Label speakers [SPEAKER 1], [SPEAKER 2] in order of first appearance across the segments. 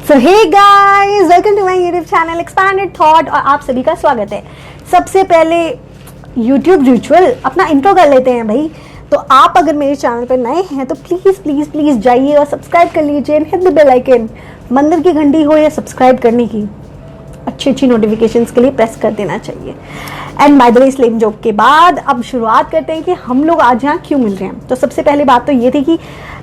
[SPEAKER 1] So hey guys, welcome to my YouTube channel expanded thought और आप सभी का स्वागत है। सबसे पहले यूट्यूब रिचुअल अपना इंट्रो कर लेते हैं भाई। तो आप अगर मेरे चैनल पर नए हैं तो प्लीज़ प्लीज़ प्लीज़ जाइए और सब्सक्राइब कर लीजिए, हिट द बेल आइकन, मंदिर की घंटी हो या सब्सक्राइब करने की, अच्छी अच्छी नोटिफिकेशंस के लिए प्रेस कर देना चाहिए। And by the way, slam joke के बाद अब शुरुआत करते हैं कि हम लोग आज यहाँ क्यों मिल रहे हैं। तो सबसे पहले बात तो ये थी कि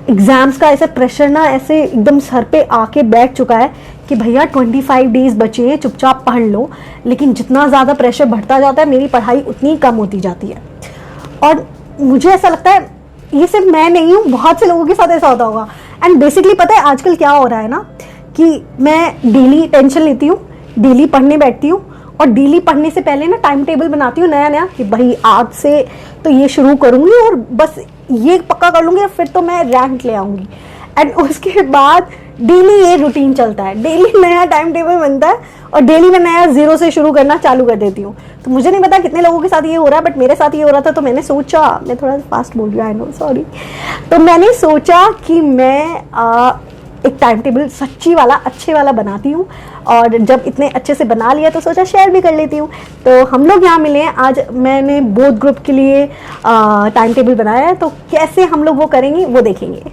[SPEAKER 1] एग्जाम्स का ऐसा प्रेशर ना ऐसे एकदम सर पे आके बैठ चुका है कि भैया 25 डेज बचे हैं, चुपचाप पढ़ लो। लेकिन जितना ज़्यादा प्रेशर बढ़ता जाता है मेरी पढ़ाई उतनी कम होती जाती है। और मुझे ऐसा लगता है ये सिर्फ मैं नहीं हूँ, बहुत से लोगों के साथ ऐसा होता होगा। एंड बेसिकली पता है आजकल क्या हो रहा है ना, कि मैं डेली टेंशन लेती हूँ, डेली पढ़ने बैठती हूँ और डेली पढ़ने से पहले ना टाइम टेबल बनाती हूँ नया नया कि भाई आज से तो ये शुरू करूँगी और बस ये पक्का कर लूँगी और फिर तो मैं रैंक ले आऊँगी। एंड उसके बाद डेली ये रूटीन चलता है, डेली नया टाइम टेबल बनता है और डेली मैं नया जीरो से शुरू करना चालू कर देती हूँ। तो मुझे नहीं पता कितने लोगों के साथ ये हो रहा है, बट मेरे साथ ये हो रहा था। तो मैंने सोचा, मैं थोड़ा फास्ट बोल रही हूँ, आई नो, सॉरी। तो मैंने सोचा कि मैं एक टाइम टेबल सच्ची वाला अच्छे वाला बनाती हूँ और जब इतने अच्छे से बना लिया तो सोचा शेयर भी कर लेती हूँ। तो हम लोग यहाँ मिले हैं आज। मैंने बोथ ग्रुप के लिए टाइम टेबल बनाया है, तो कैसे हम लोग वो करेंगे वो देखेंगे।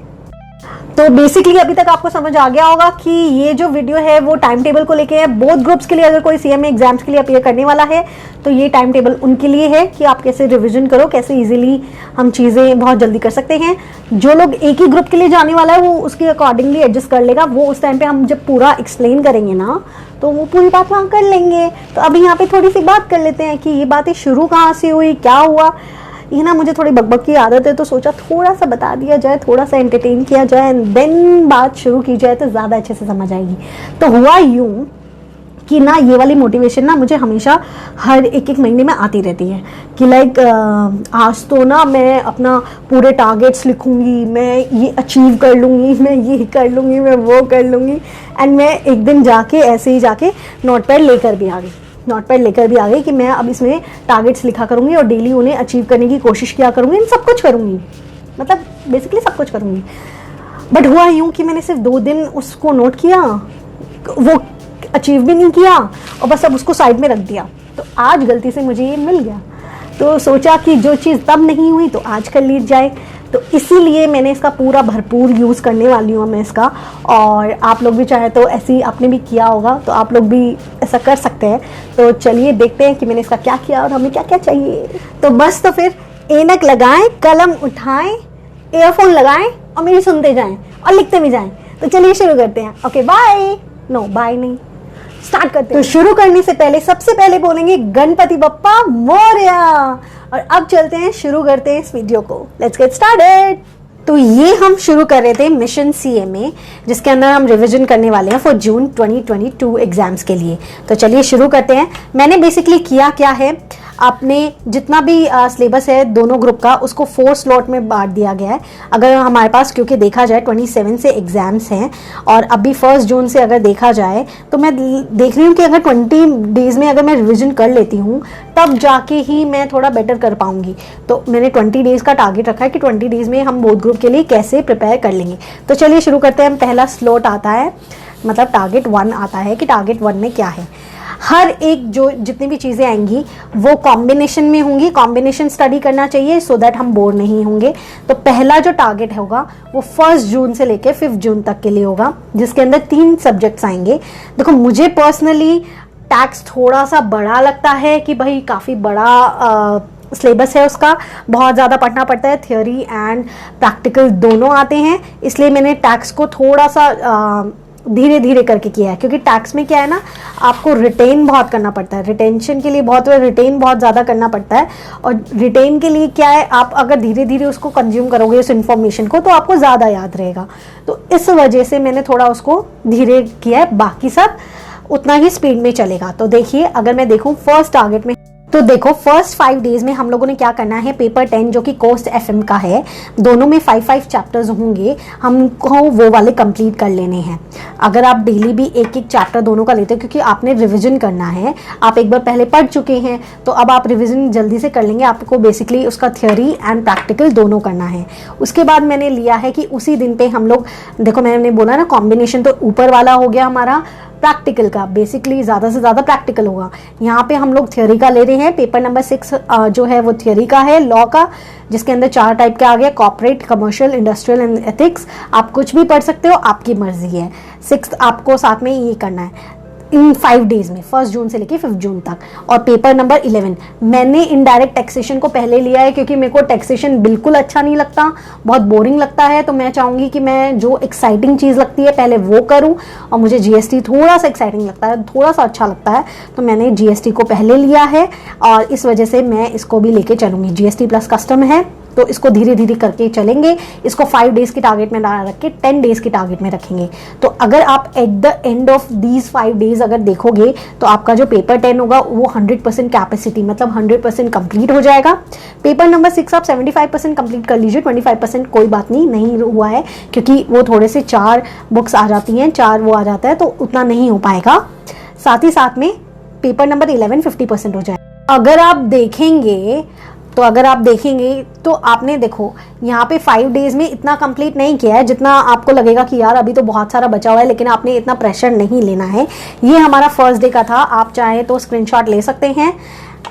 [SPEAKER 1] तो बेसिकली अभी तक आपको समझ आ गया होगा कि ये जो वीडियो है वो टाइम टेबल को लेके है। बोथ ग्रुप्स के लिए अगर कोई सीएमए एग्जाम्स के लिए अपीयर करने वाला है तो ये टाइम टेबल उनके लिए है कि आप कैसे रिवीजन करो, कैसे इजीली हम चीज़ें बहुत जल्दी कर सकते हैं। जो लोग एक ही ग्रुप के लिए जाने वाला है वो उसके अकॉर्डिंगली एडजस्ट कर लेगा। वो उस टाइम पे हम जब पूरा एक्सप्लेन करेंगे ना तो वो पूरी बात वहाँ कर लेंगे। तो अभी यहाँ पे थोड़ी सी बात कर लेते हैं कि ये बातें शुरू कहाँ से हुई, क्या हुआ। ये ना मुझे थोड़ी बकबक की आदत है, तो सोचा थोड़ा सा बता दिया जाए, थोड़ा सा एंटरटेन किया जाए एंड देन बात शुरू की जाए तो ज़्यादा अच्छे से समझ आएगी। तो हुआ यूँ कि ना ये वाली मोटिवेशन ना मुझे हमेशा हर एक महीने में आती रहती है कि लाइक आज तो ना मैं अपना पूरे टारगेट्स लिखूंगी, मैं ये अचीव कर लूँगी, मैं ये कर लूँगी, मैं वो कर लूँगी। एंड मैं एक दिन जाके ऐसे ही जाके नोटपैड लेकर भी आ गई कि मैं अब इसमें टारगेट्स लिखा करूँगी और डेली उन्हें अचीव करने की कोशिश किया करूँगी, सब कुछ करूँगी, मतलब बेसिकली सब कुछ करूँगी। बट हुआ यूँ कि मैंने सिर्फ 2 दिन उसको नोट किया, वो अचीव भी नहीं किया और बस अब उसको साइड में रख दिया। तो आज गलती से मुझे ये मिल गया, तो सोचा कि जो चीज़ तब नहीं हुई तो आज कर ली जाए। तो इसीलिए मैंने इसका पूरा भरपूर यूज़ करने वाली हूँ मैं इसका। और आप लोग भी चाहे तो ऐसे ही आपने भी किया होगा तो आप लोग भी ऐसा कर सकते हैं। तो चलिए देखते हैं कि मैंने इसका क्या किया और हमें क्या क्या चाहिए। तो बस तो फिर ऐनक लगाएं, कलम उठाएं, ईयरफोन लगाएं और मेरी सुनते जाएं और लिखते भी जाएं। तो चलिए शुरू करते हैं। ओके बाय, नो बाय नहीं, स्टार्ट करते हैं। तो शुरू करने से पहले सबसे पहले बोलेंगे गणपति बप्पा मोरया। और अब चलते हैं, शुरू करते हैं इस वीडियो को। Let's get started. तो ये हम शुरू कर रहे थे मिशन सीएमए, जिसके अंदर हम रिवीजन करने वाले हैं फॉर जून 2022 एग्जाम्स के लिए। तो चलिए शुरू करते हैं। मैंने बेसिकली किया क्या है, आपने जितना भी सिलेबस है दोनों ग्रुप का उसको 4 स्लॉट में बांट दिया गया है। अगर हमारे पास, क्योंकि देखा जाए 27 से एग्जाम्स हैं और अभी 1 जून से अगर देखा जाए तो मैं देख रही हूँ कि अगर 20 डेज में अगर मैं रिवीजन कर लेती हूँ तब जाके ही मैं थोड़ा बेटर कर पाऊंगी। तो मैंने 20 डेज का टारगेट रखा है कि 20 डेज में हम बोथ ग्रुप के लिए कैसे प्रिपेयर कर लेंगे। तो चलिए शुरू करते हैं। पहला स्लॉट आता है, मतलब टारगेट 1 आता है कि टारगेट 1 में क्या है। हर एक जो जितनी भी चीज़ें आएंगी वो कॉम्बिनेशन में होंगी, कॉम्बिनेशन स्टडी करना चाहिए सो दैट हम बोर नहीं होंगे। तो पहला जो टारगेट होगा वो 1 जून से लेकर 5 जून तक के लिए होगा, जिसके अंदर 3 सब्जेक्ट्स आएंगे। देखो मुझे पर्सनली टैक्स थोड़ा सा बड़ा लगता है कि भाई काफ़ी बड़ा सिलेबस है, उसका बहुत ज़्यादा पढ़ना पड़ता है, थियोरी एंड प्रैक्टिकल दोनों आते हैं। इसलिए मैंने टैक्स को थोड़ा सा धीरे धीरे करके किया है, क्योंकि टैक्स में क्या है ना, आपको रिटेन बहुत करना पड़ता है, रिटेंशन के लिए रिटेन बहुत ज़्यादा करना पड़ता है। और रिटेन के लिए क्या है, आप अगर धीरे धीरे उसको कंज्यूम करोगे उस इन्फॉर्मेशन को तो आपको ज़्यादा याद रहेगा। तो इस वजह से मैंने थोड़ा उसको धीरे किया है, बाकी सब उतना ही स्पीड में चलेगा। तो देखिए, अगर मैं देखूँ फर्स्ट टारगेट में तो देखो फर्स्ट 5 डेज में हम लोगों ने क्या करना है, पेपर 10 जो कि कोस्ट एफएम का है, दोनों में 5 चैप्टर्स होंगे, हमको वो वाले कंप्लीट कर लेने हैं। अगर आप डेली भी एक चैप्टर दोनों का लेते हो, क्योंकि आपने रिवीजन करना है, आप एक बार पहले पढ़ चुके हैं तो अब आप रिवीजन जल्दी से कर लेंगे। आपको बेसिकली उसका थियोरी एंड प्रैक्टिकल दोनों करना है। उसके बाद मैंने लिया है कि उसी दिन पे हम लोग, देखो मैंने बोला ना कॉम्बिनेशन, तो ऊपर वाला हो गया हमारा प्रैक्टिकल का, बेसिकली ज़्यादा से ज़्यादा प्रैक्टिकल होगा। यहाँ पे हम लोग थ्योरी का ले रहे हैं। पेपर नंबर 6 जो है वो थ्योरी का है, लॉ का, जिसके अंदर 4 टाइप के आ गया, corporate, commercial, industrial and ethics. आप कुछ भी पढ़ सकते हो, आपकी मर्जी है। 6 आपको साथ में ये करना है इन 5 डेज में, 1 जून से लेके 5 जून तक। और पेपर नंबर 11 मैंने इनडायरेक्ट टैक्सेशन को पहले लिया है, क्योंकि मेरे को टैक्सेशन बिल्कुल अच्छा नहीं लगता, बहुत बोरिंग लगता है। तो मैं चाहूँगी कि मैं जो एक्साइटिंग चीज़ लगती है पहले वो करूँ, और मुझे जीएसटी थोड़ा सा एक्साइटिंग लगता है, थोड़ा सा अच्छा लगता है, तो मैंने जीएसटी को पहले लिया है और इस वजह से मैं इसको भी लेके चलूँगी। जीएसटी प्लस कस्टम है तो इसको धीरे धीरे करके चलेंगे। इसको 5 डेज की टारगेट में ना रख के 10 डेज की टारगेट में रखेंगे। तो अगर आप at the end of these 5 days अगर देखोगे तो आपका जो पेपर 10 होगा वो 100% कैपेसिटी, मतलब 100% कंप्लीट हो जाएगा। पेपर नंबर 6 आप 75% कंप्लीट कर लीजिए, 25% कोई बात नहीं हुआ है, क्योंकि वो थोड़े से 4 बुक्स आ जाती हैं, 4 वो आ जाता है, तो उतना नहीं हो पाएगा। साथ ही साथ में पेपर नंबर 11 50% हो जाएगा। अगर आप देखेंगे तो आपने देखो यहाँ पे 5 डेज में इतना कंप्लीट नहीं किया है जितना आपको लगेगा कि यार अभी तो बहुत सारा बचा हुआ है, लेकिन आपने इतना प्रेशर नहीं लेना है। ये हमारा फर्स्ट डे का था, आप चाहे तो स्क्रीनशॉट ले सकते हैं,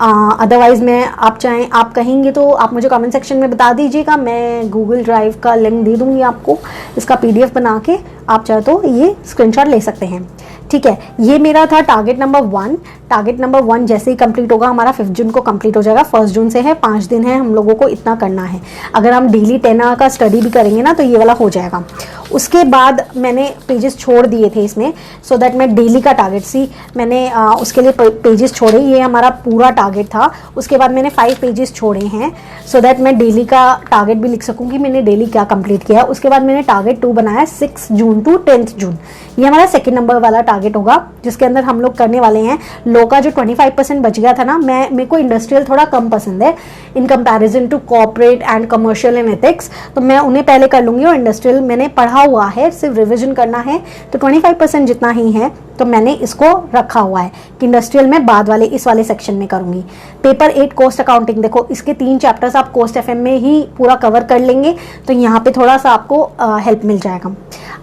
[SPEAKER 1] अदरवाइज मैं आप चाहें, आप कहेंगे तो आप मुझे कमेंट सेक्शन में बता दीजिएगा, मैं गूगल ड्राइव का लिंक दे दूंगी आपको, इसका PDF बना के आप चाहे तो ये स्क्रीनशॉट ले सकते हैं। ठीक है, ये मेरा था टारगेट नंबर 1। टारगेट नंबर 1 जैसे ही कंप्लीट होगा हमारा 5 जून को कंप्लीट हो जाएगा। 1 जून से है, 5 दिन है, हम लोगों को इतना करना है। अगर हम डेली 10 आवर का स्टडी भी करेंगे ना तो ये वाला हो जाएगा। उसके बाद मैंने पेजेस छोड़ दिए थे इसमें, सो दैट मैं डेली का टारगेट मैंने उसके लिए पेजेस छोड़े। ये हमारा पूरा टारगेट था। उसके बाद मैंने 5 पेजेस छोड़े हैं सो दैट मैं डेली का टारगेट भी लिख सकूँ कि मैंने डेली क्या कंप्लीट किया। उसके बाद मैंने टारगेट 2 बनाया 6 जून टू 10 जून। ये हमारा सेकेंड नंबर वाला टारगेट होगा, जिसके अंदर हम लोग करने वाले हैं लॉ का जो 25% बच गया था ना, मेरे को इंडस्ट्रियल थोड़ा कम पसंद है in comparison to corporate and commercial and ethics, तो मैं उन्हें पहले कर लूंगी। और इंडस्ट्रियल मैंने पढ़ा हुआ है, सिर्फ रिविजन करना है, तो 25% जितना ही है तो मैंने इसको रखा हुआ है कि इंडस्ट्रियल में बाद वाले इस वाले सेक्शन में करूंगी। पेपर 8 कोस्ट अकाउंटिंग, देखो इसके 3 चैप्टर्स आप कोस्ट एफएम में ही पूरा कवर कर लेंगे, तो यहाँ पे थोड़ा सा आपको हेल्प मिल जाएगा।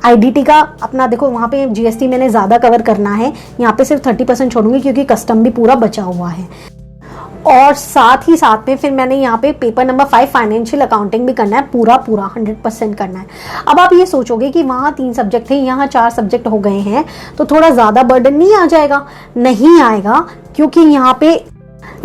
[SPEAKER 1] आईडीटी का अपना देखो, वहाँ पे जीएसटी मैंने ज़्यादा कवर करना है, यहाँ पे सिर्फ 30% छोड़ूंगी क्योंकि कस्टम भी पूरा बचा हुआ है। और साथ ही साथ में फिर मैंने यहाँ पे पेपर नंबर 5 फाइनेंशियल अकाउंटिंग भी करना है, पूरा 100% करना है। अब आप ये सोचोगे कि वहाँ 3 सब्जेक्ट थे, यहाँ 4 सब्जेक्ट हो गए हैं, तो थोड़ा ज़्यादा बर्डन नहीं आ जाएगा? नहीं आएगा, क्योंकि यहाँ पे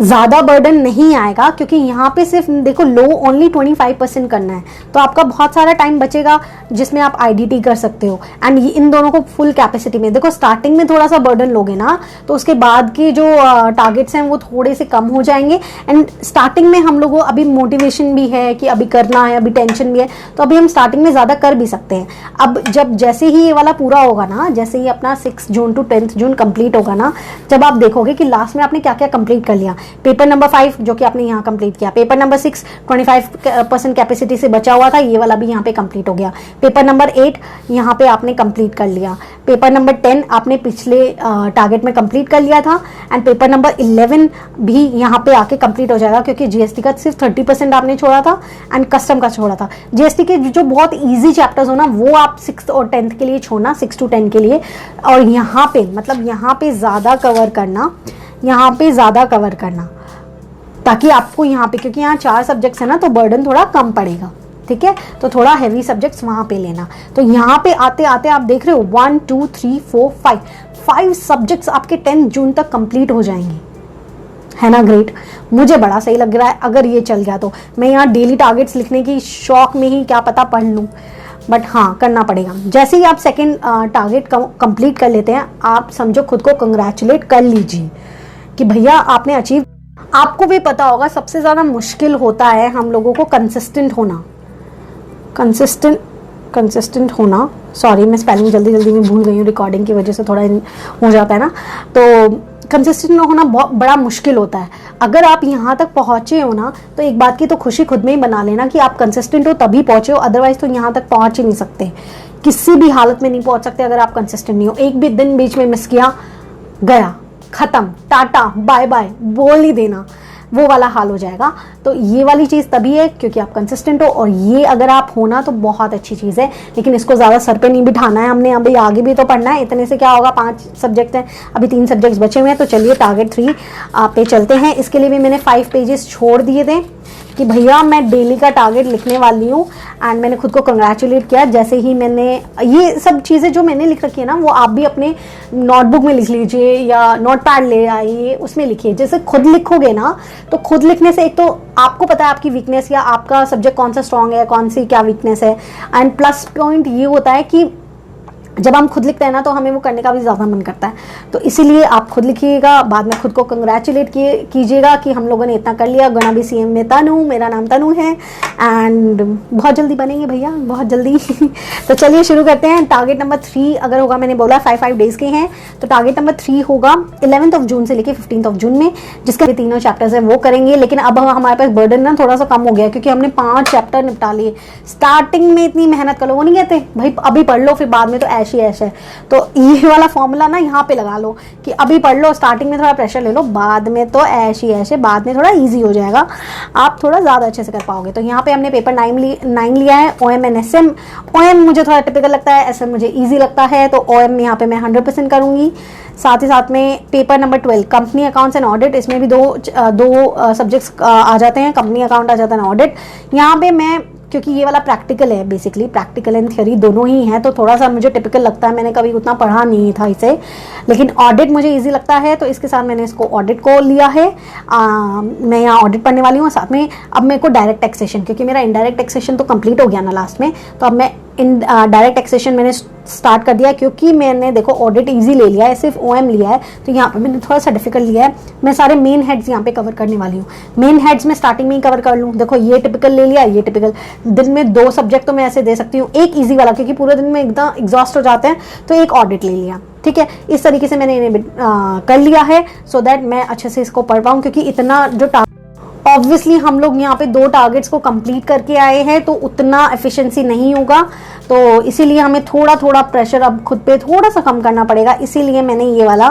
[SPEAKER 1] ज़्यादा बर्डन नहीं आएगा, क्योंकि यहाँ पे सिर्फ देखो लो ओनली 25% करना है, तो आपका बहुत सारा टाइम बचेगा जिसमें आप आईडीटी कर सकते हो। एंड इन दोनों को फुल कैपेसिटी में, देखो स्टार्टिंग में थोड़ा सा बर्डन लोगे ना तो उसके बाद के जो टारगेट्स हैं वो थोड़े से कम हो जाएंगे। एंड स्टार्टिंग में हम लोगों अभी मोटिवेशन भी है कि अभी करना है, अभी टेंशन भी है, तो अभी हम स्टार्टिंग में ज़्यादा कर भी सकते हैं। अब जब जैसे ही ये वाला पूरा होगा ना, जैसे ही अपना 6 जून टू 10 जून कंप्लीट होगा ना, जब आप देखोगे कि लास्ट में आपने क्या क्या कंप्लीट कर लिया। पेपर नंबर 5 जो कि आपने यहाँ कंप्लीट किया, पेपर नंबर 6 25% कैपेसिटी से बचा हुआ था, ये वाला भी यहाँ पे कंप्लीट हो गया। पेपर नंबर 8 यहाँ पे आपने कंप्लीट कर लिया। पेपर नंबर 10 आपने पिछले टारगेट में कंप्लीट कर लिया था। एंड पेपर नंबर 11 भी यहाँ पे आके कंप्लीट हो जाएगा, क्योंकि जीएसटी का सिर्फ 30% आपने छोड़ा था एंड कस्टम का छोड़ा था। जीएसटी के जो बहुत ईजी चैप्टर्स हो ना, वो आप 6th और 10th के लिए छोड़ना, 6 to 10 के लिए। और यहाँ पे मतलब यहाँ पे ज़्यादा कवर करना, यहाँ पे ज़्यादा कवर करना, ताकि आपको यहाँ पे, क्योंकि यहाँ 4 सब्जेक्ट्स है ना, तो बर्डन थोड़ा कम पड़ेगा। ठीक है, तो थोड़ा हैवी सब्जेक्ट्स वहाँ पे लेना। तो यहाँ पे आते आते आप देख रहे हो 1 2 3 4 5 सब्जेक्ट्स आपके 10 जून तक कंप्लीट हो जाएंगे, है ना? ग्रेट, मुझे बड़ा सही लग रहा है। अगर ये चल गया तो मैं यहाँ डेली टारगेट्स लिखने की शौक में ही क्या पता पढ़ लूँ, बट हाँ करना पड़ेगा। जैसे ही आप सेकेंड टारगेट कंप्लीट कर लेते हैं, आप समझो खुद को कंग्रेचुलेट कर लीजिए कि भैया आपने अचीव। आपको भी पता होगा सबसे ज़्यादा मुश्किल होता है हम लोगों को कंसिस्टेंट होना, कंसिस्टेंट होना। सॉरी, मैं स्पेलिंग जल्दी में भूल गई हूँ, रिकॉर्डिंग की वजह से थोड़ा हो जाता है ना। तो कंसिस्टेंट होना बहुत बड़ा मुश्किल होता है। अगर आप यहाँ तक पहुँचे हो ना, तो एक बात की तो खुशी खुद में ही बना लेना कि आप कंसिस्टेंट हो तभी पहुँचे हो, अदरवाइज तो यहाँ तक पहुँच ही नहीं सकते, किसी भी हालत में नहीं पहुँच सकते अगर आप कंसिस्टेंट नहीं हो। एक भी दिन बीच में मिस किया, गया, खत्म, टाटा बाय बाय बोल ही देना, वो वाला हाल हो जाएगा। तो ये वाली चीज़ तभी है क्योंकि आप कंसिस्टेंट हो, और ये अगर आप हो ना तो बहुत अच्छी चीज़ है। लेकिन इसको ज़्यादा सर पे नहीं बिठाना है हमने, अभी आगे भी तो पढ़ना है। इतने से क्या होगा, 5 सब्जेक्ट हैं, अभी 3 सब्जेक्ट्स बचे हुए हैं। तो चलिए टारगेट 3 पे चलते हैं। इसके लिए भी मैंने 5 पेजेस छोड़ दिए थे कि भैया मैं डेली का टारगेट लिखने वाली हूँ। एंड मैंने खुद को कंग्रेचुलेट किया जैसे ही मैंने ये सब चीज़ें जो मैंने लिख रखी है ना, वो आप भी अपने नोटबुक में लिख लीजिए या नोटपैड ले आइए, उसमें लिखिए। जैसे खुद लिखोगे ना, तो खुद लिखने से एक तो आपको पता है आपकी वीकनेस या आपका सब्जेक्ट कौन सा स्ट्रांग है, कौन सी क्या वीकनेस है। एंड प्लस पॉइंट ये होता है कि जब हम खुद लिखते हैं ना, तो हमें वो करने का भी ज़्यादा मन करता है। तो इसीलिए आप खुद लिखिएगा, बाद में खुद को कंग्रेचुलेट कीजिएगा कि हम लोगों ने इतना कर लिया। गना भी सीएम में तनु, मेरा नाम तनु है, एंड बहुत जल्दी बनेंगे भैया, बहुत जल्दी। तो चलिए शुरू करते हैं। टारगेट नंबर 3 अगर होगा, मैंने बोला 5 डेज़ के हैं, तो टारगेट नंबर 3 होगा 11 जून से लेकर 15 जून में, जिसके 3 चैप्टर्स है वो करेंगे। लेकिन अब हमारे पास बर्डन ना थोड़ा सा कम हो गया क्योंकि हमने 5 चैप्टर निपटा लिए। स्टार्टिंग में इतनी मेहनत कर लो, वो नहीं कहते भाई अभी पढ़ लो फिर बाद में तो ऐश है। तो ये वाला फॉर्मूला ना यहाँ पे लगा लो कि अभी पढ़ लो, स्टार्टिंग में थोड़ा प्रेशर ले लो, बाद में तो ऐश है, बाद में थोड़ा इजी हो जाएगा, आप थोड़ा ज़्यादा अच्छे से कर पाओगे। तो यहाँ पे हमने पेपर 9 लिया है, OM एंड SM। OM मुझे थोड़ा टिपिकल लगता है, SM मुझे ईजी लगता है, तो OM यहाँ पे मैं 100% करूँगी। साथ ही साथ में paper number 12 company accounts and audit, इसमें भी दो सब्जेक्ट्स आ जाते हैं, कंपनी अकाउंट आ जाता है ऑडिट। यहाँ पे मैं क्योंकि ये वाला प्रैक्टिकल है, बेसिकली प्रैक्टिकल एंड थ्योरी दोनों ही हैं, तो थोड़ा सा मुझे टिपिकल लगता है, मैंने कभी उतना पढ़ा नहीं था इसे। लेकिन ऑडिट मुझे इजी लगता है, तो इसके साथ मैंने इसको ऑडिट को लिया है। मैं यहाँ ऑडिट पढ़ने वाली हूँ। साथ में अब मेरे को डायरेक्ट टैक्सेशन, क्योंकि मेरा इनडायरेक्ट टैक्सेशन तो कंप्लीट हो गया ना लास्ट में, तो अब मैं डायरेक्ट टैक्सेशन मैंने स्टार्ट कर दिया। क्योंकि मैंने देखो ऑडिट इजी ले लिया है, सिर्फ OM लिया है, तो यहाँ पे मैंने थोड़ा सा डिफिकल्ट लिया है। मैं सारे मेन हेड्स यहाँ पे कवर करने वाली हूँ। मेन हेड्स में स्टार्टिंग में ही कवर कर लूँ। देखो ये टिपिकल ले लिया, ये टिपिकल। दिन में 2 सब्जेक्ट तो मैं ऐसे दे सकती हूँ, एक ईजी वाला क्योंकि पूरे दिन में एकदम एग्जॉस्ट हो जाते हैं, तो एक ऑडिट ले लिया। ठीक है, इस तरीके से मैंने इन्हें कर लिया है, सो दैट मैं अच्छे से इसको पढ़ पाऊँ। क्योंकि इतना जो ऑब्वियसली हम लोग यहाँ पे 2 टारगेट्स को कंप्लीट करके आए हैं, तो उतना एफिशिएंसी नहीं होगा, तो इसीलिए हमें थोड़ा प्रेशर अब खुद पे थोड़ा सा कम करना पड़ेगा। इसीलिए मैंने ये वाला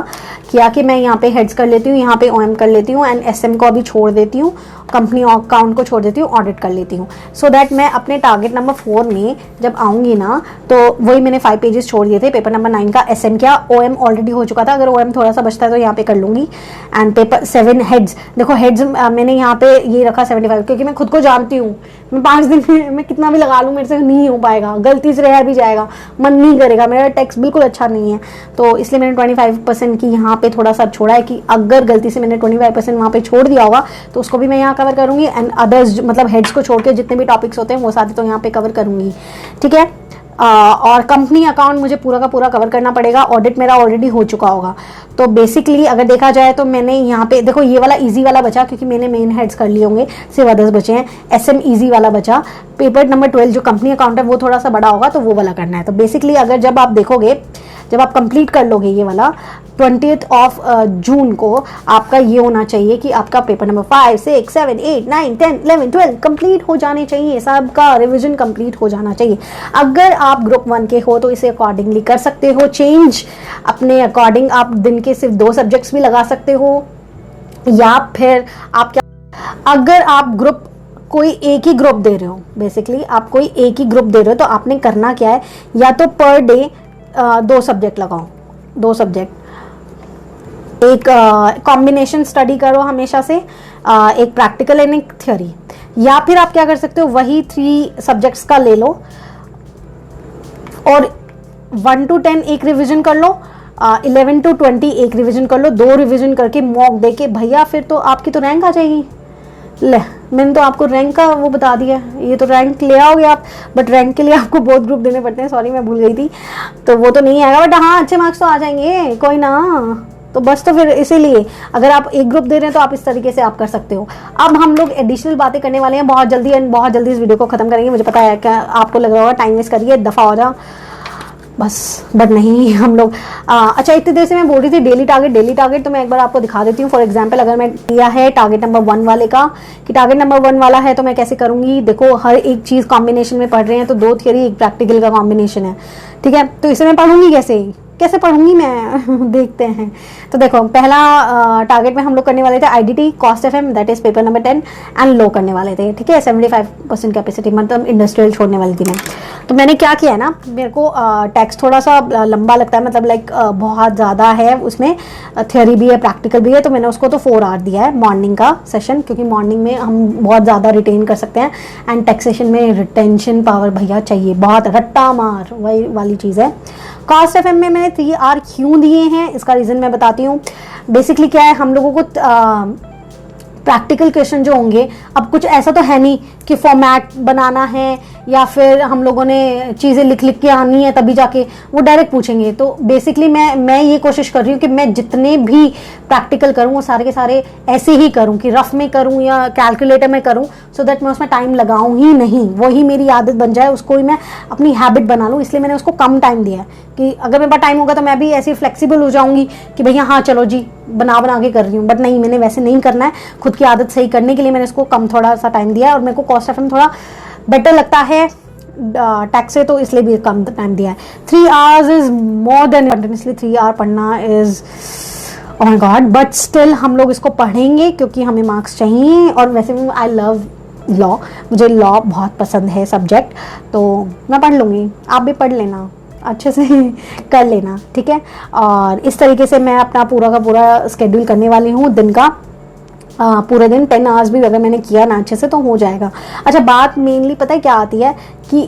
[SPEAKER 1] किया कि मैं यहाँ पे हेड्स कर लेती हूँ, यहाँ पे OM कर लेती हूँ, एंड SM को अभी छोड़ देती हूँ, कंपनी अकाउंट को छोड़ देती हूँ, ऑडिट कर लेती हूँ, सो दैट मैं अपने टारगेट नंबर 4 में जब आऊँगी ना, तो वही मैंने 5 पेजेस छोड़ दिए थे। पेपर नंबर 9 का SM क्या, OM ऑलरेडी हो चुका था, अगर OM थोड़ा सा बचता है तो यहाँ पे कर लूँगी। एंड पेपर 7 हेड्स, देखो हेड्स मैंने यहाँ पे ये रखा 75, क्योंकि मैं खुद को जानती हूँ, मैं 5 दिन में मैं कितना भी लगा लूँ मेरे से नहीं हो पाएगा, गलती से रह भी जाएगा, मन नहीं करेगा, मेरा टेक्स्ट बिल्कुल अच्छा नहीं है। तो इसलिए मैंने 25% की यहाँ पे थोड़ा सा छोड़ा है कि अगर गलती से मैंने 25% वहाँ पे छोड़ दिया होगा तो उसको भी मैं यहाँ कवर करूँगी। एंड अदर्स मतलब हेड्स को छोड़ के जितने भी टॉपिक्स होते हैं वो सारे तो यहाँ पे कवर करूँगी। ठीक है, और कंपनी अकाउंट मुझे पूरा का पूरा कवर करना पड़ेगा, ऑडिट मेरा ऑलरेडी हो चुका होगा। तो बेसिकली अगर देखा जाए तो मैंने यहाँ पे देखो ये वाला इजी वाला बचा, क्योंकि मैंने मेन हेड्स कर लिए होंगे, सिर्फ अदर्स बचे हैं। SM इजी वाला बचा। पेपर नंबर 12 जो कंपनी अकाउंट है वो थोड़ा सा बड़ा होगा, तो वो वाला करना है। तो बेसिकली अगर जब आप देखोगे, जब आप कंप्लीट कर लोगे ये वाला 20 जून को, आपका ये होना चाहिए कि आपका पेपर नंबर 5, 6, 7, 8, 9, 10, 11, 12 कंप्लीट हो जाने चाहिए, सबका रिवीजन कंप्लीट हो जाना चाहिए। अगर आप ग्रुप 1 के हो तो इसे अकॉर्डिंगली कर सकते हो चेंज, अपने अकॉर्डिंग आप दिन के सिर्फ 2 सब्जेक्ट्स भी लगा सकते हो, या फिर आप क्या, अगर आप ग्रुप कोई एक ही ग्रुप दे रहे हो, बेसिकली आप कोई एक ही ग्रुप दे रहे हो, तो आपने करना क्या है, या तो पर डे 2 सब्जेक्ट लगाओ, 2 सब्जेक्ट, एक कॉम्बिनेशन स्टडी करो हमेशा से, एक प्रैक्टिकल एंड एक थ्योरी। या फिर आप क्या कर सकते हो, वही 3 सब्जेक्ट्स का ले लो और 1 to 10 एक रिवीजन कर लो, 11 to 20 एक रिवीजन कर लो, 2 रिवीजन करके मॉक दे के भैया फिर तो आपकी तो रैंक आ जाएगी। ले, मैंने तो आपको रैंक का वो बता दिया, ये तो रैंक ले आओगे आप, बट रैंक के लिए आपको बहुत ग्रुप देने पड़ते हैं, सॉरी मैं भूल गई थी, तो वो तो नहीं आएगा, बट हाँ अच्छे मार्क्स तो आ जाएंगे, कोई ना। तो बस, तो फिर इसीलिए अगर आप एक ग्रुप दे रहे हैं तो आप इस तरीके से आप कर सकते हो। अब हम लोग एडिशनल बातें करने वाले हैं बहुत जल्दी, एंड बहुत जल्दी इस वीडियो को खत्म करेंगे। मुझे पता है क्या आपको लग रहा होगा टाइम वेस्ट करिए, दफ़ा हो जाओ। बस बट नहीं हम लोग अच्छा इतनी देर से मैं बोल रही थी डेली टारगेट, तो मैं एक बार आपको दिखा देती हूँ। फॉर एग्जांपल अगर मैं दिया है टारगेट नंबर 1 वाले का कि टारगेट नंबर 1 वाला है तो मैं कैसे करूँगी। देखो हर एक चीज़ कॉम्बिनेशन में पढ़ रहे हैं, तो 2 थियरी 1 प्रैक्टिकल का कॉम्बिनेशन है, ठीक है। तो इसे मैं पढ़ूंगी कैसे पढ़ूंगी मैं देखते हैं। तो देखो पहला टारगेट में हम लोग करने वाले थे IDT cost FM, that is paper number 10 and low करने वाले थे, ठीक है। 75% कैपेसिटी, मतलब इंडस्ट्रियल छोड़ने वाली थी मैं। तो मैंने क्या किया ना, मेरे को टेक्स्ट थोड़ा सा लंबा लगता है, मतलब लाइक बहुत ज़्यादा है, उसमें थ्योरी भी है प्रैक्टिकल भी है, तो मैंने उसको तो 4 आवर दिया है मॉर्निंग का सेशन, क्योंकि मॉर्निंग में हम बहुत ज़्यादा रिटेन कर सकते हैं। एंड टैक्सेशन में रिटेंशन पावर भैया चाहिए, बहुत रट्टा मार वही वाली चीज़ है। कॉस्ट एफएम में मैंने 3 आवर क्यों दिए हैं, इसका रीज़न मैं बताती हूँ। बेसिकली क्या है, हम लोगों को प्रैक्टिकल क्वेश्चन जो होंगे, अब कुछ ऐसा तो है नहीं कि फॉर्मेट बनाना है या फिर हम लोगों ने चीज़ें लिख के आनी है तभी जाके वो डायरेक्ट पूछेंगे। तो बेसिकली मैं ये कोशिश कर रही हूँ कि मैं जितने भी प्रैक्टिकल करूँ वो सारे के सारे ऐसे ही करूँ कि रफ में करूँ या कैलकुलेटर में करूँ, सो दैट मैं उसमें टाइम लगाऊँ ही नहीं, वही मेरी आदत बन जाए, उसको ही मैं अपनी हैबिट बना लूँ। इसलिए मैंने उसको कम टाइम दिया है कि अगर मेरे पास टाइम होगा तो मैं भी ऐसी फ्लेक्सिबल हो जाऊँगी कि भैया हाँ चलो जी बना के कर रही हूँ, बट नहीं, मैंने वैसे नहीं करना है। खुद की आदत सही करने के लिए मैंने इसको कम थोड़ा सा टाइम दिया है, और मेरे को कॉस्ट एफएम थोड़ा बेटर लगता है टैक्स से, तो इसलिए भी कम टाइम दिया है। 3 hours is more than, continuously 3 hour पढ़ना is oh my God, but still हम लोग इसको पढ़ेंगे क्योंकि हमें मार्क्स चाहिए। और वैसे भी आई लव लॉ, मुझे लॉ बहुत पसंद है सब्जेक्ट, तो मैं पढ़ लूँगी, आप भी पढ़ लेना, अच्छे से कर लेना, ठीक है। और इस तरीके से मैं अपना पूरा का पूरा स्केड्यूल करने वाली हूँ दिन का। पूरे दिन 10 आवर्स भी अगर मैंने किया ना अच्छे से तो हो जाएगा। अच्छा बात मेनली पता है क्या आती है कि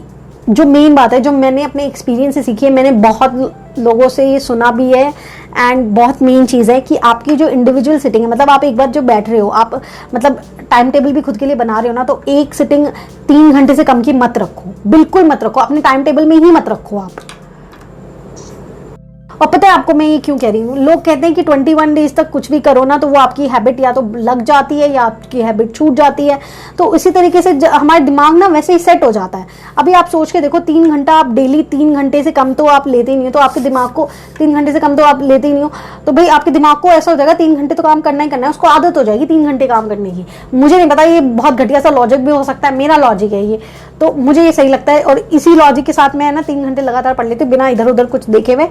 [SPEAKER 1] जो मेन बात है, जो मैंने अपने एक्सपीरियंस से सीखी है, मैंने बहुत लोगों से ये सुना भी है, एंड बहुत मेन चीज़ है कि आपकी जो इंडिविजुअल सिटिंग है, मतलब आप एक बार जो बैठ रहे हो, आप मतलब टाइम टेबल भी खुद के लिए बना रहे हो ना, तो एक सिटिंग 3 घंटे से कम की मत रखो, बिल्कुल मत रखो, अपने टाइम टेबल में ही मत रखो आप। और पता है आपको मैं ये क्यों कह रही हूँ, लोग कहते हैं कि 21 डेज तक कुछ भी करो ना तो वो आपकी हैबिट या तो लग जाती है या आपकी हैबिट छूट जाती है। तो इसी तरीके से हमारा दिमाग ना वैसे ही सेट हो जाता है। अभी आप सोच के देखो, 3 घंटा आप डेली 3 घंटे से कम तो आप लेते ही नहीं हो, तो आपके दिमाग को 3 घंटे से कम तो आप लेते ही नहीं हो, तो भाई आपके दिमाग को ऐसा हो जाएगा 3 घंटे तो काम करना ही करना है, उसको आदत हो जाएगी 3 घंटे काम करने की। मुझे नहीं पता, ये बहुत घटिया सा लॉजिक भी हो सकता है, मेरा लॉजिक है ये, तो मुझे ये सही लगता है। और इसी लॉजिक के साथ मैं ना 3 घंटे लगातार पढ़ लेती हूँ, बिना इधर उधर कुछ देखे हुए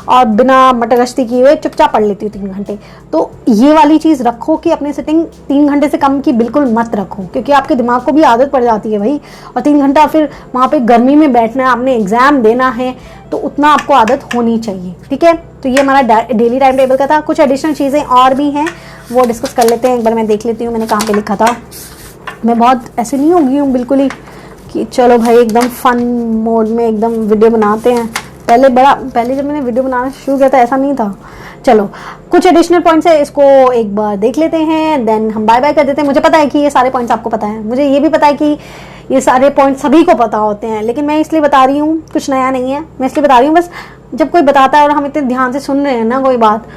[SPEAKER 1] और बिना मटगश्ती किए हुए चुपचाप पढ़ लेती हूँ 3 घंटे। तो ये वाली चीज़ रखो कि अपनी सिटिंग 3 घंटे से कम की बिल्कुल मत रखो, क्योंकि आपके दिमाग को भी आदत पड़ जाती है भाई। और 3 घंटा फिर वहाँ पे गर्मी में बैठना है, आपने एग्जाम देना है, तो उतना आपको आदत होनी चाहिए, ठीक है। तो ये हमारा डेली टाइम टेबल का था। कुछ एडिशनल चीज़ें और भी हैं, वो डिस्कस कर लेते हैं। एक बार मैं देख लेती हूँ मैंने कहाँ पे लिखा था। मैं बहुत ऐसे नहीं होगी हूँ बिल्कुल ही कि चलो भाई एकदम फन मोड में एकदम वीडियो बनाते हैं। पहले जब मैंने वीडियो बनाना शुरू किया था ऐसा नहीं था। चलो कुछ एडिशनल पॉइंट्स है, इसको एक बार देख लेते हैं, देन हम बाय बाय कर देते हैं। मुझे पता है कि ये सारे पॉइंट्स आपको पता है, मुझे ये भी पता है कि ये सारे पॉइंट्स सभी को पता होते हैं, लेकिन मैं इसलिए बता रही हूँ, कुछ नया नहीं है, मैं इसलिए बता रही हूँ। बस जब कोई बताता है और हम इतने ध्यान से सुन रहे हैं ना कोई बात,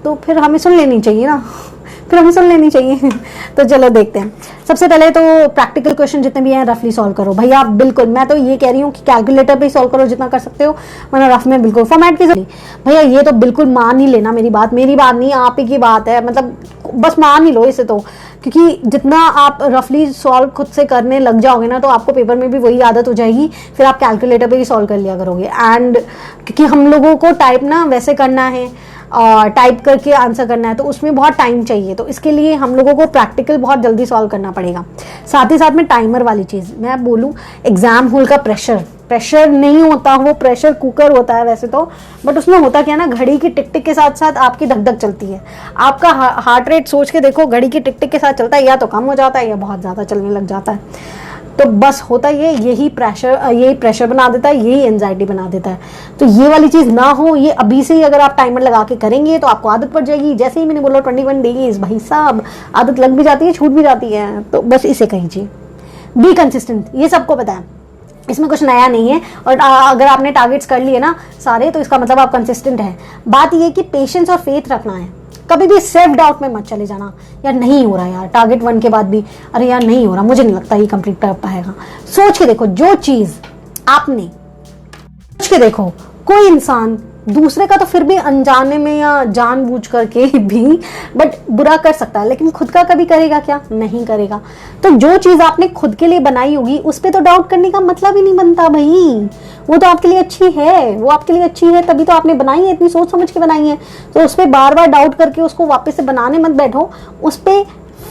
[SPEAKER 1] तो फिर हमें सुन लेनी चाहिए ना, तो चलो देखते हैं। सबसे पहले तो प्रैक्टिकल क्वेश्चन जितने भी हैं रफली सॉल्व करो भैया आप, बिल्कुल। मैं तो ये कह रही हूँ कि कैलकुलेटर पे ही सॉल्व करो जितना कर सकते हो, वरना रफ में बिल्कुल फॉर्मेट की जरूरत भैया। ये तो बिल्कुल मान ही लेना मेरी बात नहीं, आप ही की बात है, मतलब बस मान ही लो इसे तो, क्योंकि जितना आप रफली सॉल्व खुद से करने लग जाओगे ना, तो आपको पेपर में भी वही आदत हो जाएगी, फिर आप कैलकुलेटर पे ही सॉल्व कर लिया करोगे। एंड क्योंकि हम लोगों को टाइप ना वैसे करना है, टाइप करके आंसर करना है, तो उसमें बहुत टाइम चाहिए, तो इसके लिए हम लोगों को प्रैक्टिकल बहुत जल्दी सॉल्व करना पड़ेगा। साथ ही साथ में टाइमर वाली चीज़ मैं बोलूँ, एग्जाम हॉल का प्रेशर नहीं होता, वो प्रेशर कुकर होता है वैसे तो, बट उसमें होता क्या ना, घड़ी की टिक टिक के साथ साथ आपकी धक धक चलती है। आपका हार्ट रेट सोच के देखो, घड़ी की टिक टिक के साथ चलता है, या तो कम हो जाता है या बहुत ज़्यादा चलने लग जाता है। तो बस होता यही प्रेशर बना देता है, यही एंजाइटी बना देता है। तो ये वाली चीज़ ना हो, ये अभी से ही अगर आप टाइमर लगा के करेंगे तो आपको आदत पड़ जाएगी। जैसे ही मैंने बोला 21 डेज, भाई साहब आदत लग भी जाती है, छूट भी जाती है। तो बस इसे कहिए बी कंसिस्टेंट, ये सबको पता है, इसमें कुछ नया नहीं है। और अगर आपने टारगेट्स कर लिए ना सारे, तो इसका मतलब आप कंसिस्टेंट है। बात ये कि पेशेंस और फेथ रखना है, कभी भी सेल्फ डाउट में मत चले जाना, यार नहीं हो रहा यार, टारगेट 1 के बाद भी अरे यार नहीं हो रहा, मुझे नहीं लगता ये कंप्लीट कर पाएगा। सोच के देखो, जो चीज़ आपने सोच के देखो, कोई इंसान दूसरे का तो फिर भी अनजाने में या जानबूझ करके भी बट बुरा कर सकता है, लेकिन खुद का कभी करेगा क्या? नहीं करेगा। तो जो चीज आपने खुद के लिए बनाई होगी उस पर तो डाउट करने का मतलब ही नहीं बनता भाई। वो तो आपके लिए अच्छी है, वो आपके लिए अच्छी है तभी तो आपने बनाई है, इतनी सोच समझ के बनाई है। तो उस पर बार बार डाउट करके उसको वापस से बनाने मत बैठो। उस पर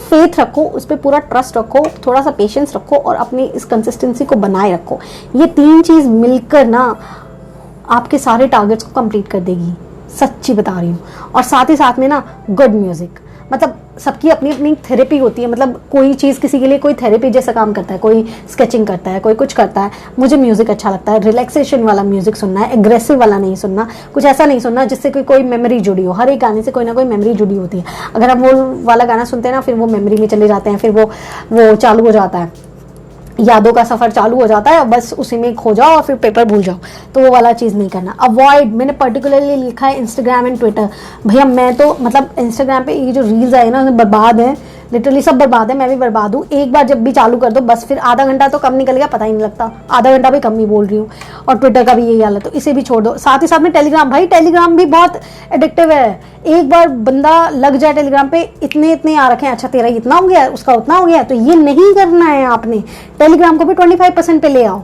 [SPEAKER 1] फेथ रखो, उस पर पूरा ट्रस्ट रखो, थोड़ा सा पेशेंस रखो और अपनी इस कंसिस्टेंसी को बनाए रखो। ये 3 चीज मिलकर ना आपके सारे टारगेट्स को कंप्लीट कर देगी, सच्ची बता रही हूँ। और साथ ही साथ में ना गुड म्यूजिक, मतलब सबकी अपनी अपनी थेरेपी होती है। मतलब कोई चीज़ किसी के लिए कोई थेरेपी जैसा काम करता है, कोई स्केचिंग करता है, कोई कुछ करता है। मुझे म्यूजिक अच्छा लगता है, रिलैक्सेशन वाला म्यूजिक सुनना है, एग्रेसिव वाला नहीं सुनना, कुछ ऐसा नहीं सुनना जिससे कोई मेमोरी जुड़ी हो। हर एक गाने से कोई ना कोई मेमोरी जुड़ी होती है। अगर हम वो वाला गाना सुनते हैं ना, फिर वो मेमोरी में चले जाते हैं, फिर वो चालू हो जाता है, यादों का सफर चालू हो जाता है, बस उसी में खो जाओ और फिर पेपर भूल जाओ। तो वो वाला चीज़ नहीं करना। अवॉइड, मैंने पर्टिकुलरली लिखा है इंस्टाग्राम एंड ट्विटर। भैया मैं तो मतलब इंस्टाग्राम पे ये जो रील्स आए ना बर्बाद है, लिटरली सब बर्बाद है, मैं भी बर्बाद हूँ। एक बार जब भी चालू कर दो बस फिर आधा घंटा तो कम निकल गया पता ही नहीं लगता, आधा घंटा भी कम ही बोल रही हूँ। और ट्विटर का भी यही हाल है, तो इसे भी छोड़ दो। साथ ही साथ में टेलीग्राम, भाई टेलीग्राम भी बहुत एडिक्टिव है। एक बार बंदा लग जाए टेलीग्राम पे, इतने आ रखे हैं, अच्छा तेरा इतना हो गया, उसका उतना हो गया, तो ये नहीं करना है आपने। टेलीग्राम को भी 25% पे ले आओ।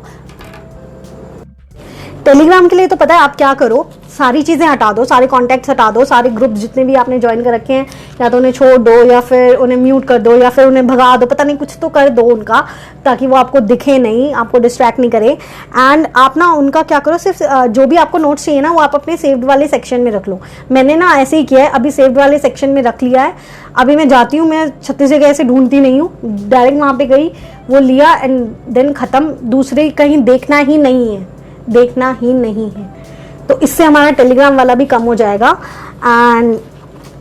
[SPEAKER 1] टेलीग्राम के लिए तो पता है आप क्या करो, सारी चीज़ें हटा दो, सारे कॉन्टैक्ट्स हटा दो, सारे ग्रुप जितने भी आपने ज्वाइन कर रखे हैं या तो उन्हें छोड़ दो या फिर उन्हें म्यूट कर दो या फिर उन्हें भगा दो, पता नहीं कुछ तो कर दो उनका, ताकि वो आपको दिखे नहीं, आपको डिस्ट्रैक्ट नहीं करे। एंड आप ना उनका क्या करो, सिर्फ जो भी आपको नोट्स चाहिए ना वो आप अपने सेव्ड वाले सेक्शन में रख लो। मैंने ना ऐसे ही किया है, अभी सेव्ड वाले सेक्शन में रख लिया है। अभी मैं जाती हूँ, मैं 36 जगह ऐसे ढूंढती नहीं हूँ, डायरेक्ट वहाँ पे गई, वो लिया एंड देन खत्म। दूसरे कहीं देखना ही नहीं है, देखना ही नहीं है। तो इससे हमारा टेलीग्राम वाला भी कम हो जाएगा। एंड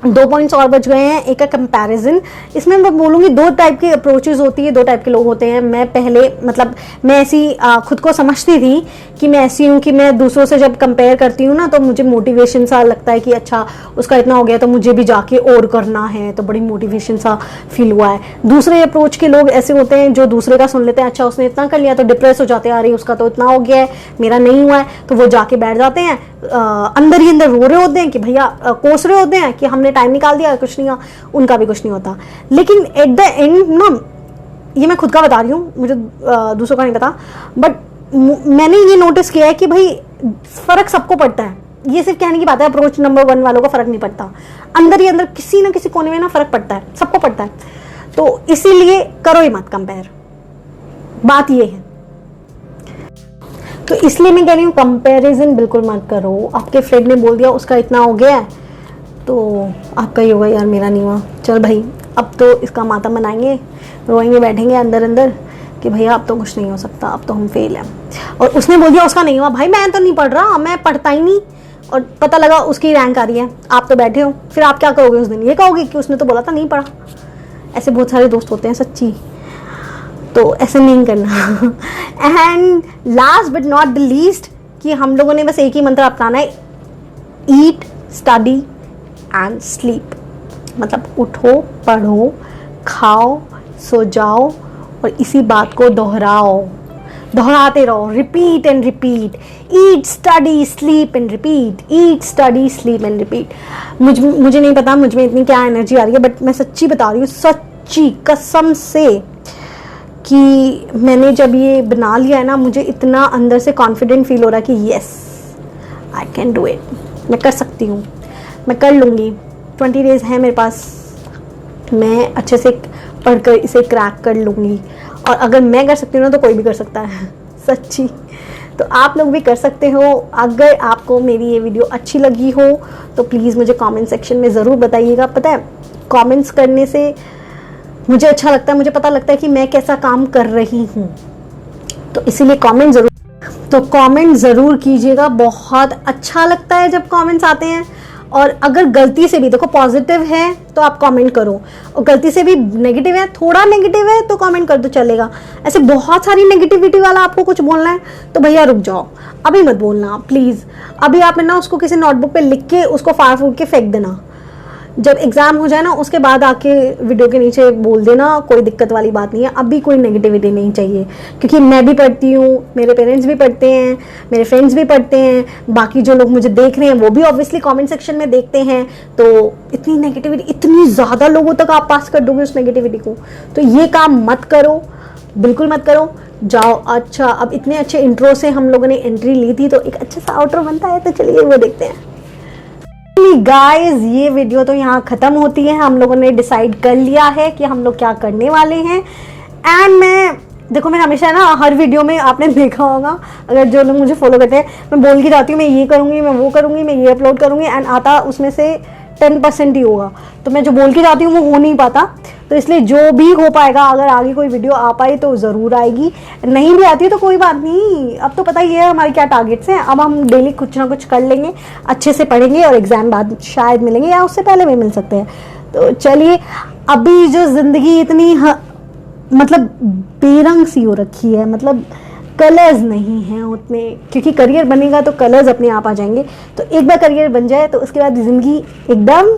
[SPEAKER 1] 2 पॉइंट्स और बच गए हैं। एक है कंपैरिजन। इसमें मैं बोलूँगी 2 टाइप की अप्रोचेज होती है, 2 टाइप के लोग होते हैं। मैं पहले मतलब मैं ऐसी खुद को समझती थी कि मैं ऐसी हूँ कि मैं दूसरों से जब कंपेयर करती हूँ ना तो मुझे मोटिवेशन सा लगता है कि अच्छा उसका इतना हो गया तो मुझे भी जाके और करना है, तो बड़ी मोटिवेशन सा फील हुआ है। दूसरे अप्रोच के लोग ऐसे होते हैं जो दूसरे का सुन लेते हैं, अच्छा उसने इतना कर लिया तो डिप्रेस हो जाते हैं, अरे उसका तो इतना हो गया है मेरा नहीं हुआ है, तो वो जाके बैठ जाते हैं, अंदर ही अंदर रो रहे होते हैं कि भैया कोस रहे होते हैं कि हमने टाइम निकाल दिया, कुछ नहीं हुआ, उनका भी कुछ नहीं होता। लेकिन एट द एंड ना, ये मैं खुद का बता रही हूँ, मुझे दूसरों का नहीं पता, बट मैंने ये नोटिस किया है कि भाई फर्क सबको पड़ता है। ये सिर्फ कहने की बात है, अप्रोच नंबर 1 वालों को फर्क नहीं पड़ता, अंदर ही अंदर किसी ना किसी कोने में ना फर्क पड़ता है, सबको पड़ता है। तो इसीलिए करो ही मत कंपेयर, बात ये है। तो इसलिए मैं कह रही हूँ कंपैरिजन बिल्कुल मत करो। आपके फ्रेंड ने बोल दिया उसका इतना हो गया है तो आपका ही होगा, यार मेरा नहीं हुआ, चल भाई अब तो इसका मातम मनाएंगे, रोएंगे, बैठेंगे अंदर अंदर कि भैया अब तो कुछ नहीं हो सकता, अब तो हम फेल हैं। और उसने बोल दिया उसका नहीं हुआ, भाई मैं तो नहीं पढ़ रहा, मैं पढ़ता ही नहीं, और पता लगा उसकी रैंक आ रही है, आप तो बैठे हो, फिर आप क्या कहोगे उस दिन? ये कहोगे कि उसने तो बोला था नहीं पढ़ा। ऐसे बहुत सारे दोस्त होते हैं सच्ची, तो ऐसे नहीं करना। And last but not the least कि हम लोगों ने बस एक ही मंत्र अपनाना है, ईट, स्टडी एंड स्लीप। मतलब उठो, पढ़ो, खाओ, सो जाओ और इसी बात को दोहराते रहो, repeat and repeat, eat, study, sleep and repeat, eat, study, sleep and repeat. मुझे नहीं पता मुझ में इतनी क्या एनर्जी आ रही है, बट मैं सच्ची बता रही हूँ, सच्ची कसम से, कि मैंने जब ये बना लिया है ना, मुझे इतना अंदर से कॉन्फिडेंट फील हो रहा है कि yes I can do it, मैं कर सकती हूँ, मैं कर लूँगी। 20 डेज है मेरे पास, मैं अच्छे से पढ़कर इसे क्रैक कर लूँगी। और अगर मैं कर सकती हूँ ना तो कोई भी कर सकता है, सच्ची। तो आप लोग भी कर सकते हो। अगर आपको मेरी ये वीडियो अच्छी लगी हो तो प्लीज़ मुझे कमेंट सेक्शन में ज़रूर बताइएगा। पता है कमेंट्स करने से मुझे अच्छा लगता है, मुझे पता लगता है कि मैं कैसा काम कर रही हूँ, तो इसीलिए कमेंट ज़रूर कीजिएगा। बहुत अच्छा लगता है जब कमेंट्स आते हैं। और अगर गलती से भी, देखो पॉजिटिव है तो आप कमेंट करो, और गलती से भी नेगेटिव है, थोड़ा नेगेटिव है तो कमेंट कर दो, चलेगा। ऐसे बहुत सारी नेगेटिविटी वाला आपको कुछ बोलना है तो भैया रुक जाओ, अभी मत बोलना प्लीज़। अभी आप ना उसको किसी नोटबुक पे लिख के उसको फाड़ फूड़ के फेंक देना, जब एग्जाम हो जाए ना उसके बाद आके वीडियो के नीचे बोल देना, कोई दिक्कत वाली बात नहीं है। अभी कोई नेगेटिविटी नहीं चाहिए, क्योंकि मैं भी पढ़ती हूँ, मेरे पेरेंट्स भी पढ़ते हैं, मेरे फ्रेंड्स भी पढ़ते हैं, बाकी जो लोग मुझे देख रहे हैं वो भी ऑब्वियसली कमेंट सेक्शन में देखते हैं। तो इतनी नेगेटिविटी, इतनी ज़्यादा लोगों तक आप पास कर दोगे उस नेगेटिविटी को, तो ये काम मत करो, बिल्कुल मत करो। जाओ। अच्छा, अब इतने अच्छे इंट्रो से हम लोगों ने एंट्री ली थी, तो एक अच्छा सा आउटरो बनता है, तो चलिए वो देखते हैं। गाइस, ये वीडियो तो यहाँ खत्म होती है। हम लोगों ने डिसाइड कर लिया है कि हम लोग क्या करने वाले हैं। एंड मैं हमेशा ना हर वीडियो में आपने देखा होगा, अगर जो लोग मुझे फॉलो करते हैं, मैं बोल के जाती हूँ मैं ये करूँगी, मैं वो करूँगी, मैं ये अपलोड करूँगी, एंड आता उसमें से 10% ही होगा। तो मैं जो बोल के जाती हूँ वो हो नहीं पाता, तो इसलिए जो भी हो पाएगा, अगर आगे कोई वीडियो आ पाई तो ज़रूर आएगी, नहीं भी आती तो कोई बात नहीं। अब तो पता ही है हमारे क्या टारगेट्स हैं। अब हम डेली कुछ ना कुछ कर लेंगे, अच्छे से पढ़ेंगे, और एग्ज़ाम बाद शायद मिलेंगे या उससे पहले भी मिल सकते हैं। तो चलिए, अभी जो ज़िंदगी इतनी मतलब बेरंग सी हो रखी है, मतलब कलर्स नहीं हैं उतने, क्योंकि करियर बनेगा तो कलर्स अपने आप आ जाएंगे। तो एक बार करियर बन जाए तो उसके बाद ज़िंदगी एकदम,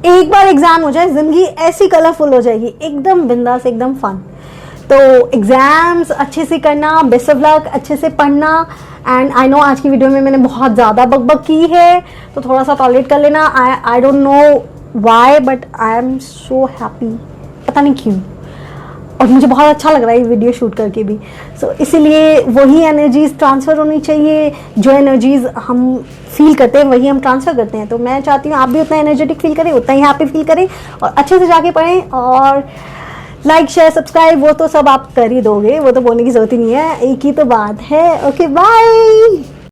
[SPEAKER 1] एक बार एग्जाम हो जाए ज़िंदगी ऐसी कलरफुल हो जाएगी, एकदम बिंदास, एकदम फन। तो एग्जाम्स अच्छे से करना, बेस्ट ऑफ लक, अच्छे से पढ़ना। एंड आई नो आज की वीडियो में मैंने बहुत ज़्यादा बकबक की है, तो थोड़ा सा टॉलरेट कर लेना। I don't know why, but I am so happy, पता नहीं क्यों, और मुझे बहुत अच्छा लग रहा है ये वीडियो शूट करके भी। सो इसीलिए वही एनर्जीज ट्रांसफ़र होनी चाहिए, जो एनर्जीज हम फील करते हैं वही हम ट्रांसफ़र करते हैं। तो मैं चाहती हूँ आप भी उतना एनर्जेटिक फील करें, उतना ही हैप्पी फील करें, और अच्छे से जाके पढ़ें। और लाइक, शेयर, सब्सक्राइब वो तो सब आप कर ही दोगे, वो तो बोलने की ज़रूरत ही नहीं है, एक ही तो बात है। Okay, bye.